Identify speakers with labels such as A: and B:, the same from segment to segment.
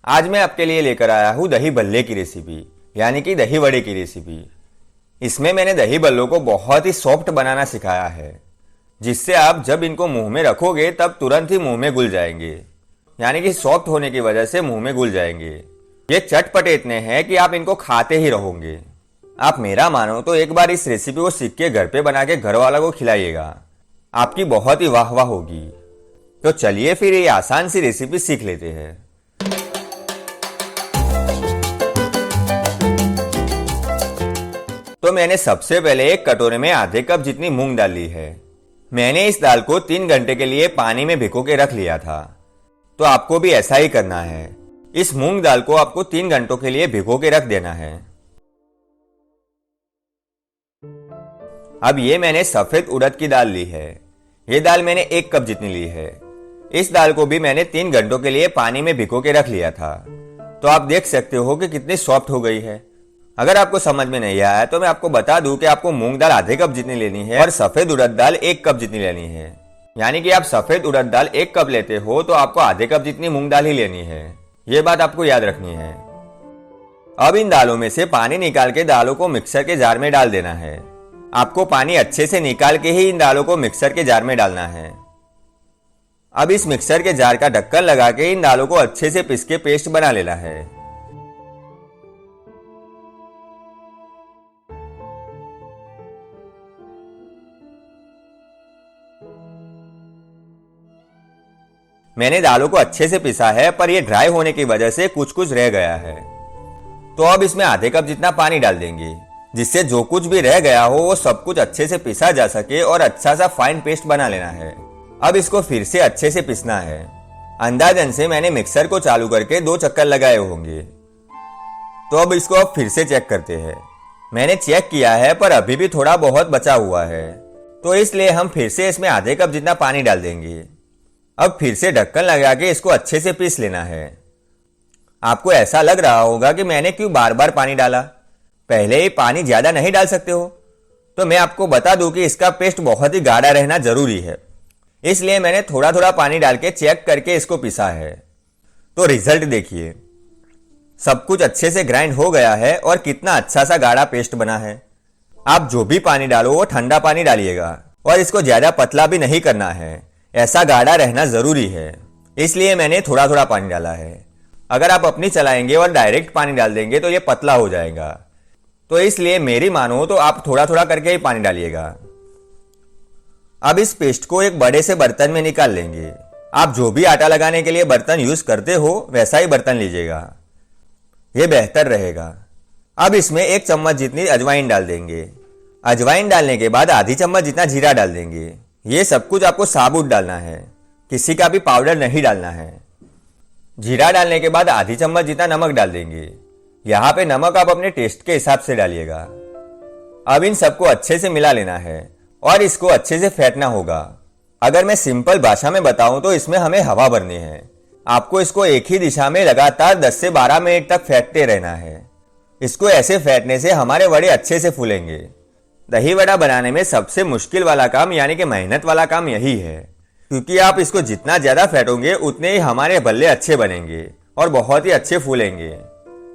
A: आज मैं आपके लिए लेकर आया हूँ दही बल्ले की रेसिपी, यानी कि दही वड़े की रेसिपी। इसमें मैंने दही बल्लों को बहुत ही सॉफ्ट बनाना सिखाया है, जिससे आप जब इनको मुंह में रखोगे तब तुरंत ही मुंह में घुल जाएंगे, यानी कि सॉफ्ट होने की वजह से मुंह में घुल जाएंगे। ये चटपटे इतने हैं कि आप इनको खाते ही रहोगे। आप मेरा मानो तो एक बार इस रेसिपी को सीख के घर पे बना के घर वालों को खिलाइएगा, आपकी बहुत ही वाह वाह होगी। तो चलिए फिर ये आसान सी रेसिपी सीख लेते हैं। तो मैंने सबसे पहले एक कटोरे में आधे कप जितनी मूंग दाल ली है। मैंने इस दाल को 3 घंटे के लिए पानी में भिगो के रख लिया था, तो आपको भी ऐसा ही करना है। इस मूंग दाल को आपको 3 घंटों के लिए भिगो के रख देना है। अब ये मैंने सफेद उड़द की दाल ली है। ये दाल मैंने 1 कप जितनी ली है। इस दाल को भी मैंने 3 घंटों के लिए पानी में भिगो के रख लिया था, तो आप देख सकते हो कि कितनी सॉफ्ट हो गई है। अगर आपको समझ में नहीं आया तो मैं आपको बता दूं कि आपको मूंग दाल आधे कप जितनी लेनी है और सफेद उड़द दाल 1 कप जितनी लेनी है। यानी कि आप सफेद उड़द दाल 1 कप लेते हो तो आपको आधे कप जितनी मूंग दाल ही लेनी है। ये बात आपको याद रखनी है। अब इन दालों में से पानी निकाल के दालों को मिक्सर के जार में डाल देना है। आपको पानी अच्छे से निकाल के ही इन दालों को मिक्सर के जार में डालना है। अब इस मिक्सर के जार का ढक्कन लगा के इन दालों को अच्छे से पीस के पेस्ट बना लेना है। मैंने दालों को अच्छे से पिसा है, पर यह ड्राई होने की वजह से कुछ कुछ रह गया है। तो अब इसमें आधे कप जितना पानी डाल देंगे, जिससे जो कुछ भी रह गया हो वो सब कुछ अच्छे से पिसा जा सके और अच्छा सा फाइन पेस्ट बना लेना है। अब इसको फिर से अच्छे से पिसना है। अंदाजन से मैंने मिक्सर को चालू करके 2 चक्कर लगाए होंगे। तो अब इसको अब फिर से चेक करते हैं। मैंने चेक किया है, पर अभी भी थोड़ा बहुत बचा हुआ है, तो इसलिए हम फिर से इसमें आधे कप जितना पानी डाल देंगे। अब फिर से ढक्कन लगा के इसको अच्छे से पीस लेना है। आपको ऐसा लग रहा होगा कि मैंने क्यों बार बार पानी डाला, पहले ही पानी ज्यादा नहीं डाल सकते हो। तो मैं आपको बता दूं कि इसका पेस्ट बहुत ही गाढ़ा रहना जरूरी है, इसलिए मैंने थोड़ा थोड़ा पानी डाल के चेक करके इसको पिसा है। तो रिजल्ट देखिए, सब कुछ अच्छे से ग्राइंड हो गया है और कितना अच्छा सा गाढ़ा पेस्ट बना है। आप जो भी पानी डालो वो ठंडा पानी डालिएगा और इसको ज्यादा पतला भी नहीं करना है, ऐसा गाढ़ा रहना जरूरी है, इसलिए मैंने थोड़ा थोड़ा पानी डाला है। अगर आप अपनी चलाएंगे और डायरेक्ट पानी डाल देंगे तो ये पतला हो जाएगा, तो इसलिए मेरी मानो तो आप थोड़ा थोड़ा करके ही पानी डालिएगा। अब इस पेस्ट को एक बड़े से बर्तन में निकाल लेंगे। आप जो भी आटा लगाने के लिए बर्तन यूज करते हो वैसा ही बर्तन लीजिएगा, यह बेहतर रहेगा। अब इसमें 1 चम्मच जितनी अजवाइन डाल देंगे। अजवाइन डालने के बाद आधी चम्मच जितना जीरा डाल देंगे। ये सब कुछ आपको साबुत डालना है, किसी का भी पाउडर नहीं डालना है। जीरा डालने के बाद आधी चम्मच जितना नमक डाल देंगे। यहाँ पे नमक आप अपने टेस्ट के हिसाब से डालिएगा। अब इन सबको अच्छे से मिला लेना है और इसको अच्छे से फेंटना होगा। अगर मैं सिंपल भाषा में बताऊं तो इसमें हमें हवा भरनी है। आपको इसको एक ही दिशा में लगातार 10 से 12 मिनट तक फेंटते रहना है। इसको ऐसे फेंटने से हमारे वड़े अच्छे से फूलेंगे। दही वड़ा बनाने में सबसे मुश्किल वाला काम यानी कि मेहनत वाला काम यही है, क्योंकि आप इसको जितना ज्यादा फेंटोगे उतने ही हमारे बल्ले अच्छे बनेंगे और बहुत ही अच्छे फूलेंगे।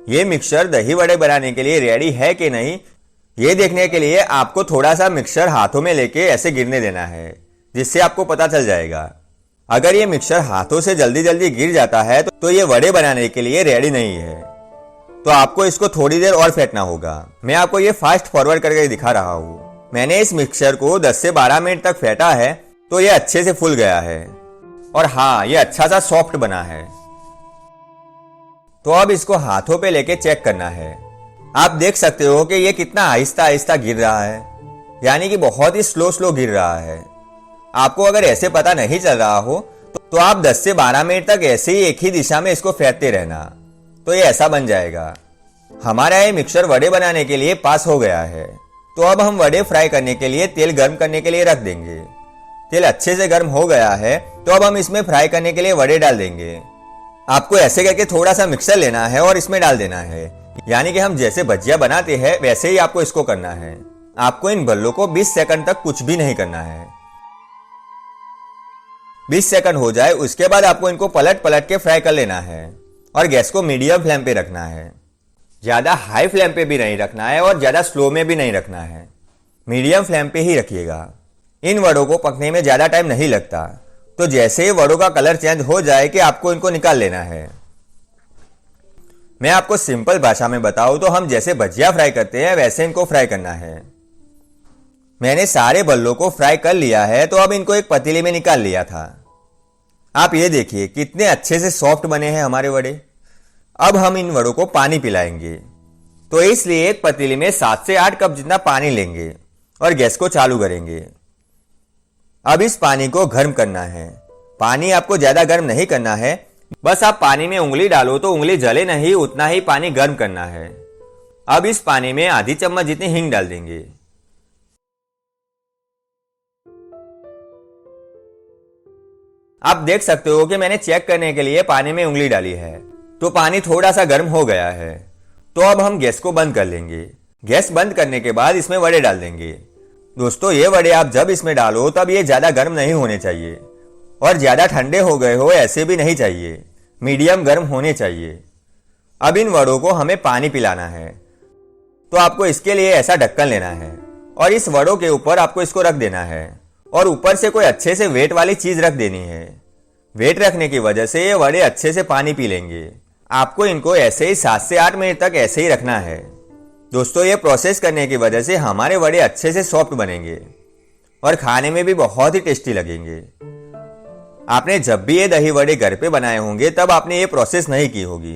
A: ये मिक्सचर दही वड़े बनाने के लिए रेडी है कि नहीं, ये देखने के लिए आपको थोड़ा सा मिक्सचर हाथों में लेके ऐसे गिरने देना है, जिससे आपको पता चल जाएगा। अगर ये मिक्सचर हाथों से जल्दी जल्दी गिर जाता है तो ये वड़े बनाने के लिए रेडी नहीं है, तो आपको इसको थोड़ी देर और फेंटना होगा। मैं आपको ये फास्ट फॉरवर्ड करके दिखा रहा हूँ। मैंने इस मिक्सचर को 10 से 12 मिनट तक फेंटा है, तो ये अच्छे से फूल गया है और हाँ, ये अच्छा सा सॉफ्ट बना है। तो अब इसको हाथों पे लेके चेक करना है। आप देख सकते हो कि ये कितना आहिस्ता आहिस्ता गिर रहा है, यानी कि बहुत ही स्लो स्लो गिर रहा है। आपको अगर ऐसे पता नहीं चल रहा हो तो आप 10 से 12 मिनट तक ऐसे ही एक ही दिशा में इसको फेंटते रहना, तो ये ऐसा बन जाएगा। हमारा ये मिक्सचर वड़े बनाने के लिए पास हो गया है। तो अब हम वड़े फ्राई करने के लिए तेल गर्म करने के लिए रख देंगे। तेल अच्छे से गर्म हो गया है, तो अब हम इसमें फ्राई करने के लिए वड़े डाल देंगे। आपको ऐसे करके थोड़ा सा मिक्सर लेना है और इसमें डाल देना है, यानी कि हम जैसे भजिया बनाते हैं वैसे ही आपको इसको करना है। आपको इन बल्लों को 20 सेकंड तक कुछ भी नहीं करना है। 20 सेकंड हो जाए उसके बाद आपको इनको पलट पलट के फ्राई कर लेना है। और गैस को मीडियम फ्लेम पे रखना है। ज़्यादा हाई फ्लेम पे भी नहीं रखना है और ज़्यादा स्लो में भी नहीं रखना है, मीडियम फ्लेम पे ही रखिएगा। इन वड़ों को पकने में ज़्यादा टाइम नहीं लगता, तो जैसे ही वड़ों का कलर चेंज हो जाए कि आपको इनको निकाल लेना है। मैं आपको सिंपल भाषा में बताऊं तो हम जैसे भजिया फ्राई करते हैं वैसे इनको फ्राई करना है। मैंने सारे बल्लों को फ्राई कर लिया है, तो अब इनको एक पतीले में निकाल लिया था। आप ये देखिए कितने अच्छे से सॉफ्ट बने हैं हमारे वड़े। अब हम इन वड़ों को पानी पिलाएंगे, तो इसलिए एक पतीले में 7 से 8 कप जितना पानी लेंगे और गैस को चालू करेंगे। अब इस पानी को गर्म करना है। पानी आपको ज्यादा गर्म नहीं करना है, बस आप पानी में उंगली डालो तो उंगली जले नहीं, उतना ही पानी गर्म करना है। अब इस पानी में आधी चम्मच जितनी हींग डाल देंगे। आप देख सकते हो कि मैंने चेक करने के लिए पानी में उंगली डाली है, तो पानी थोड़ा सा गर्म हो गया है। तो अब हम गैस को बंद कर लेंगे। गैस बंद करने के बाद इसमें वड़े डाल देंगे। दोस्तों, ये वड़े आप जब इसमें डालो तब ये ज्यादा गर्म नहीं होने चाहिए और ज्यादा ठंडे हो गए हो ऐसे भी नहीं चाहिए, मीडियम गर्म होने चाहिए। अब इन वड़ों को हमें पानी पिलाना है, तो आपको इसके लिए ऐसा ढक्कन लेना है और इस वड़ों के ऊपर आपको इसको रख देना है और ऊपर से कोई अच्छे से वेट वाली चीज रख देनी है। वेट रखने की वजह से ये वड़े अच्छे से पानी पी लेंगे। आपको इनको ऐसे ही 7 से 8 मिनट तक ऐसे ही रखना है। दोस्तों, ये प्रोसेस करने की वजह से हमारे वड़े अच्छे से सॉफ्ट बनेंगे और खाने में भी बहुत ही टेस्टी लगेंगे। आपने जब भी ये दही वड़े घर पे बनाए होंगे तब आपने ये प्रोसेस नहीं की होगी,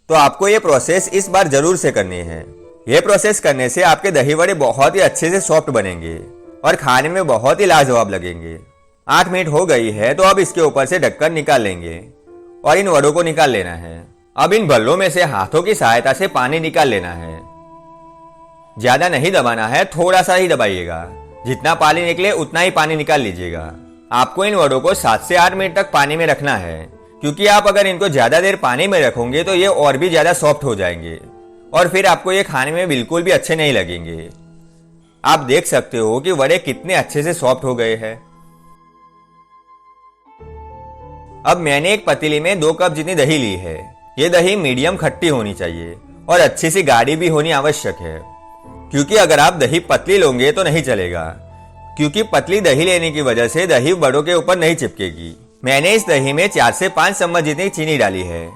A: तो आपको ये प्रोसेस इस बार जरूर से करनी है। ये प्रोसेस करने से आपके दही वड़े बहुत ही अच्छे से सॉफ्ट बनेंगे और खाने में बहुत ही लाजवाब लगेंगे। 8 मिनट हो गई है, तो अब इसके ऊपर से ढक्कन निकाल लेंगे और इन वड़ों को निकाल लेना है। अब इन बल्लों में से हाथों की सहायता से पानी निकाल लेना है। ज्यादा नहीं दबाना है, थोड़ा सा ही दबाइएगा। जितना पानी निकले उतना ही पानी निकाल लीजिएगा। आपको इन वड़ों को 7 से 8 मिनट तक पानी में रखना है, क्योंकि आप अगर इनको ज्यादा देर पानी में रखोगे तो ये और भी ज्यादा सॉफ्ट हो जाएंगे और फिर आपको ये खाने में बिल्कुल भी अच्छे नहीं लगेंगे। आप देख सकते हो कि वड़े कितने अच्छे से सॉफ्ट हो गए हैं। अब मैंने एक पतीली में 2 कप जितनी दही ली है। ये दही मीडियम खट्टी होनी चाहिए और अच्छी सी गाढ़ी भी होनी आवश्यक है, क्योंकि अगर आप दही पतली लोगे तो नहीं चलेगा, क्योंकि पतली दही लेने की वजह से दही वड़ों के ऊपर नहीं चिपकेगी। मैंने इस दही में 4 से 5 चम्मच जितनी चीनी डाली है।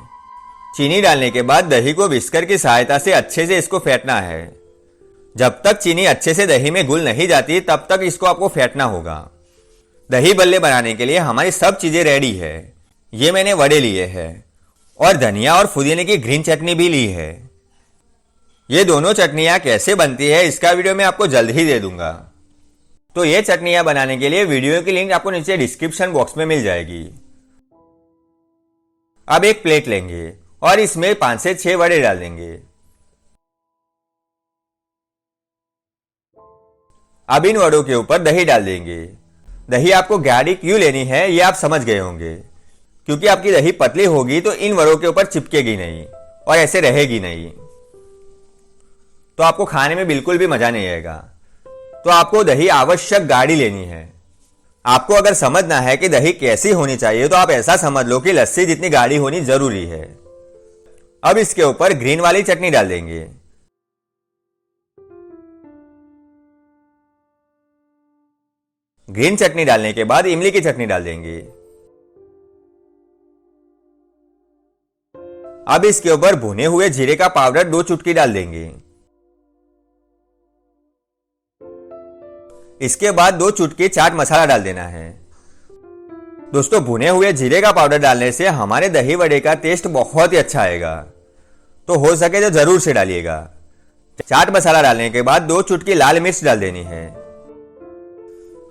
A: चीनी डालने के बाद दही को विस्कर की सहायता से अच्छे से इसको फेंटना है। जब तक चीनी अच्छे से दही में घुल नहीं जाती तब तक इसको आपको फेंटना होगा। दही बल्ले बनाने के लिए हमारी सब चीजें रेडी है। ये मैंने वड़े लिए हैं और धनिया और पुदीने की ग्रीन चटनी भी ली है। ये दोनों चटनियां कैसे बनती है इसका वीडियो मैं आपको जल्द ही दे दूंगा, तो ये चटनियां बनाने के लिए वीडियो की लिंक आपको नीचे डिस्क्रिप्शन बॉक्स में मिल जाएगी। अब एक प्लेट लेंगे और इसमें 5 से 6 वड़े डाल देंगे। अब इन वड़ों के ऊपर दही डाल देंगे। दही आपको गाढ़ी क्यों लेनी है ये आप समझ गए होंगे, क्योंकि आपकी दही पतली होगी तो इन वड़ों के ऊपर चिपकेगी नहीं और ऐसे रहेगी नहीं, तो आपको खाने में बिल्कुल भी मजा नहीं आएगा। तो आपको दही आवश्यक गाढ़ी लेनी है। आपको अगर समझना है कि दही कैसी होनी चाहिए तो आप ऐसा समझ लो कि लस्सी जितनी गाढ़ी होनी जरूरी है। अब इसके ऊपर ग्रीन वाली चटनी डाल देंगे। ग्रीन चटनी डालने के बाद इमली की चटनी डाल देंगे। अब इसके ऊपर भुने हुए जीरे का पाउडर 2 चुटकी डाल देंगे। इसके बाद 2 चुटकी चाट मसाला डाल देना है। दोस्तों, भुने हुए जीरे का पाउडर डालने से हमारे दही वड़े का टेस्ट बहुत ही अच्छा आएगा, तो हो सके तो जरूर से डालिएगा। चाट मसाला डालने के बाद 2 चुटकी लाल मिर्च डाल देनी है।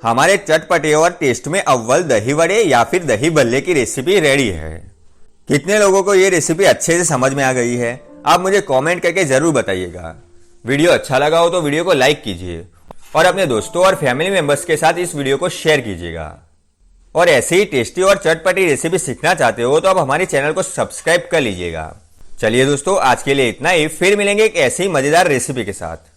A: हमारे चटपटे और टेस्ट में अव्वल दही वड़े या फिर दही बल्ले की रेसिपी रेडी है। कितने लोगों को ये रेसिपी अच्छे से समझ में आ गई है आप मुझे कमेंट करके जरूर बताइएगा। वीडियो अच्छा लगा हो तो वीडियो को लाइक कीजिए और अपने दोस्तों और फैमिली मेंबर्स के साथ इस वीडियो को शेयर कीजिएगा। और ऐसे ही टेस्टी और चटपटी रेसिपी सीखना चाहते हो तो आप हमारे चैनल को सब्सक्राइब कर लीजिएगा। चलिए दोस्तों, आज के लिए इतना ही। फिर मिलेंगे एक ऐसी मजेदार रेसिपी के साथ।